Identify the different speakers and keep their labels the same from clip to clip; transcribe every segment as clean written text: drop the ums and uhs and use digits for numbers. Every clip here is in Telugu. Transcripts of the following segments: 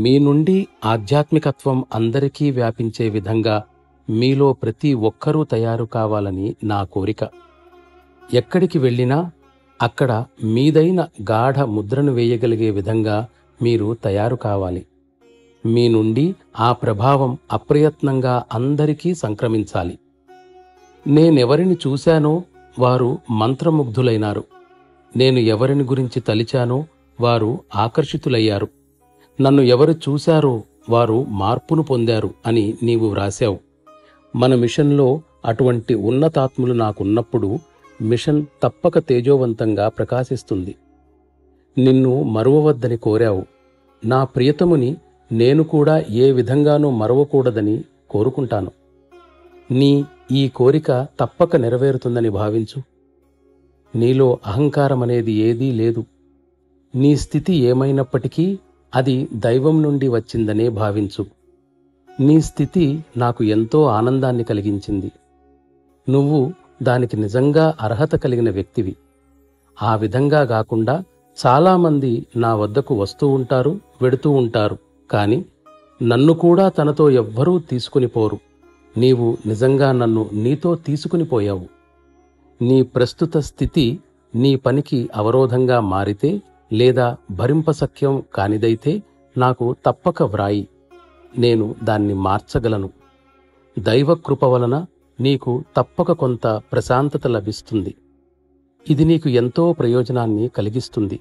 Speaker 1: మీ నుండి ఆధ్యాత్మికత్వం అందరికీ వ్యాపించే విధంగా మీలో ప్రతి ఒక్కరూ తయారు కావాలని నా కోరిక. ఎక్కడికి వెళ్ళినా అక్కడ మీదైన గాఢ ముద్రను వేయగలిగే విధంగా మీరు తయారు కావాలి. మీ నుండి ఆ ప్రభావం అప్రయత్నంగా అందరికీ సంక్రమించాలి. నేనెవరిని చూశానో వారు మంత్రముగ్ధులైనారు. నేను ఎవరిని గురించి తలిచానో వారు ఆకర్షితులయ్యారు. నన్ను ఎవరు చూశారో వారు మార్పును పొందారు అని నీవు వ్రాశావు. మన మిషన్లో అటువంటి ఉన్నతాత్ములు నాకున్నప్పుడు మిషన్ తప్పక తేజోవంతంగా ప్రకాశిస్తుంది. నిన్ను మరువవద్దని కోరావు. నా ప్రియతముని నేను కూడా ఏ విధంగానూ మరవకూడదని కోరుకుంటాను. నీ ఈ కోరిక తప్పక నెరవేరుతుందని భావించు. నీలో అహంకారమనేది ఏదీ లేదు. నీ స్థితి ఏమైనప్పటికీ అది దైవం నుండి వచ్చిందనే భావించు. నీ స్థితి నాకు ఎంతో ఆనందాన్ని కలిగించింది. నువ్వు దానికి నిజంగా అర్హత కలిగిన వ్యక్తివి. ఆ విధంగా గాకుండా చాలామంది నా వద్దకు వస్తూ ఉంటారు, వెడుతూ ఉంటారు. కాని నన్ను కూడా తనతో ఎవ్వరూ తీసుకునిపోరు. నీవు నిజంగా నన్ను నీతో తీసుకునిపోయావు. నీ ప్రస్తుత స్థితి నీ పనికి అవరోధంగా మారితే లేదా భరింపశక్యం కానిదైతే నాకు తప్పక వ్రాయి. నేను దాన్ని మార్చగలను. దైవకృప వలన నీకు తప్పక కొంత ప్రశాంతత లభిస్తుంది. ఇది నీకు ఎంతో ప్రయోజనాన్ని కలిగిస్తుంది.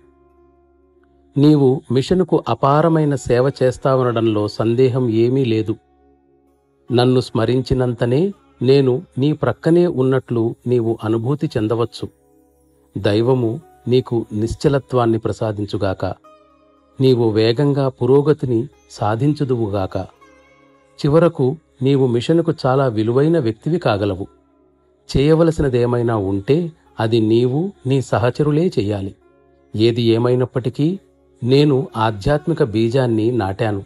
Speaker 1: నీవు మిషనుకు అపారమైన సేవ చేస్తావనడంలో సందేహం ఏమీ లేదు. నన్ను స్మరించినంతనే నేను నీ ప్రక్కనే ఉన్నట్లు నీవు అనుభూతి చెందవచ్చు. దైవము నీకు నిశ్చలత్వాన్ని ప్రసాదించుగాక. నీవు వేగంగా పురోగతిని సాధించుదువుగాక. చివరకు నీవు మిషనుకు చాలా విలువైన వ్యక్తివి కాగలవు. చేయవలసినదేమైనా ఉంటే అది నీవు నీ సహచరులే చెయ్యాలి. ఏది ఏమైనప్పటికీ నేను ఆధ్యాత్మిక బీజాన్ని నాటాను.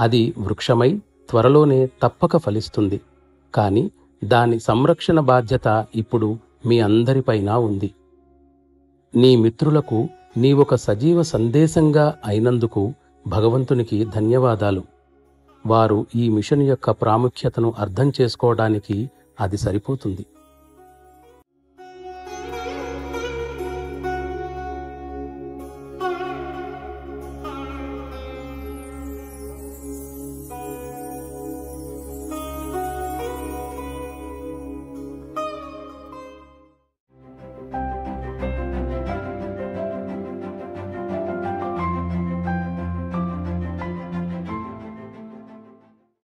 Speaker 1: అది వృక్షమై త్వరలోనే తప్పక ఫలిస్తుంది. కాని దాని సంరక్షణ బాధ్యత ఇప్పుడు మీ అందరిపైనా ఉంది. నీ మిత్రులకు నీవొక సజీవ సందేశంగా అయినందుకు భగవంతునికి ధన్యవాదాలు. వారు ఈ మిషన్ యొక్క ప్రాముఖ్యతను అర్థం చేసుకోవడానికి అది సరిపోతుంది.